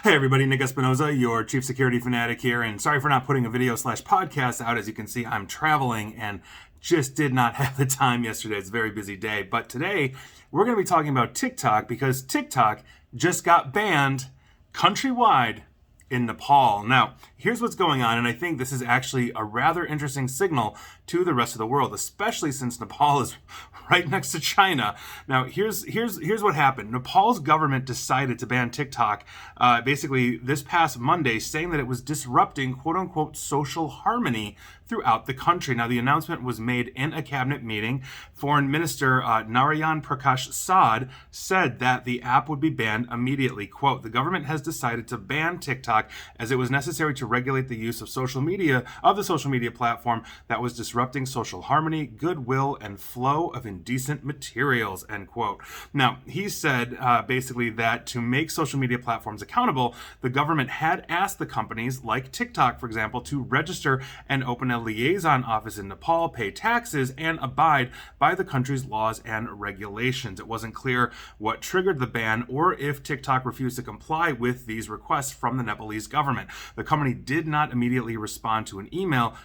Hey everybody, Nick Espinoza, your chief security fanatic here, and sorry for not putting a video/podcast out. As you can see, I'm traveling and just did not have the time yesterday. It's a very busy day. But today, we're going to be talking about TikTok because TikTok just got banned countrywide in Nepal. Now, here's what's going on, and I think this is actually a rather interesting signal to the rest of the world, especially since Nepal is right next to China. Now, here's what happened. Nepal's government decided to ban TikTok basically this past Monday, saying that it was disrupting quote-unquote social harmony throughout the country. Now, the announcement was made in a cabinet meeting. Foreign Minister Narayan Prakash Saad said that the app would be banned immediately. Quote, the government has decided to ban TikTok as it was necessary to regulate the use of the social media platform that was disrupting social harmony, goodwill, and flow of indecent materials, end quote. Now, he said basically that to make social media platforms accountable, the government had asked the companies like TikTok, for example, to register and open a liaison office in Nepal, pay taxes, and abide by the country's laws and regulations. It wasn't clear what triggered the ban or if TikTok refused to comply with these requests from the Nepalese government. The company did not immediately respond to an email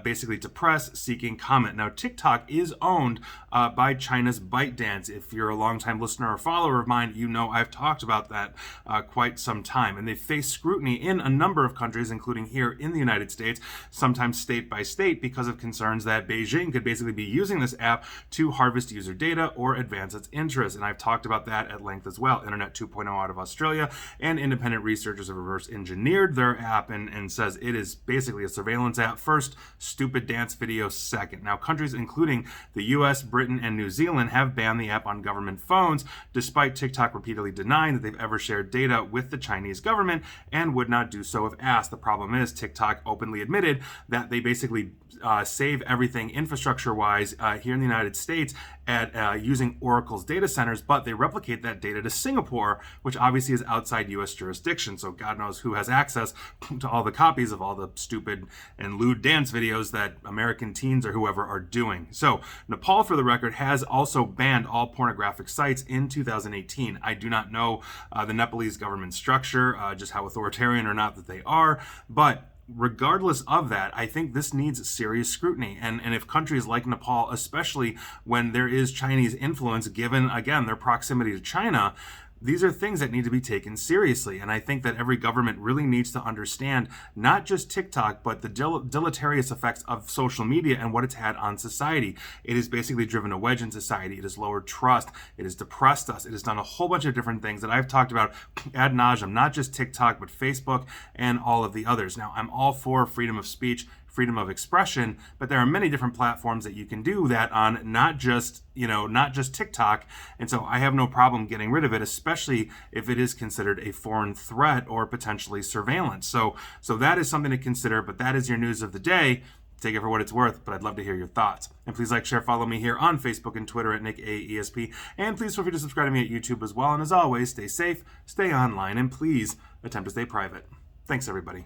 basically to press seeking comment. Now, TikTok is owned by China's ByteDance. If you're a longtime listener or follower of mine, you know I've talked about that quite some time. And they face scrutiny in a number of countries, including here in the United States, sometimes state by state, because of concerns that Beijing could basically be using this app to harvest user data or advance its interests. And I've talked about that at length as well. Internet 2.0 out of Australia, and independent researchers have reverse engineered their app and says it is basically a surveillance app first, stupid dance video second. Now, countries including the US, Britain, and New Zealand have banned the app on government phones, despite TikTok repeatedly denying that they've ever shared data with the Chinese government and would not do so if asked. The problem is TikTok openly admitted that they basically save everything infrastructure-wise here in the United States at using Oracle's data centers, but they replicate that data to Singapore, which obviously is outside U.S. jurisdiction. So God knows who has access to all the copies of all the stupid and lewd dance videos that American teens or whoever are doing. So Nepal, for the record, has also banned all pornographic sites in 2018. I do not know the Nepalese government structure, just how authoritarian or not that they are, but regardless of that, I think this needs serious scrutiny. And if countries like Nepal, especially when there is Chinese influence, given, again, their proximity to China, these are things that need to be taken seriously. And I think that every government really needs to understand not just TikTok, but the deleterious effects of social media and what it's had on society. It has basically driven a wedge in society. It has lowered trust. It has depressed us. It has done a whole bunch of different things that I've talked about ad nauseum, not just TikTok, but Facebook and all of the others. Now, I'm all for freedom of speech, freedom of expression, but there are many different platforms that you can do that on, not just TikTok. And so I have no problem getting rid of it, especially if it is considered a foreign threat or potentially surveillance. So that is something to consider, but that is your news of the day. Take it for what it's worth, but I'd love to hear your thoughts. And please like, share, follow me here on Facebook and Twitter at NickAESP. And please feel free to subscribe to me at YouTube as well. And as always, stay safe, stay online, and please attempt to stay private. Thanks, everybody.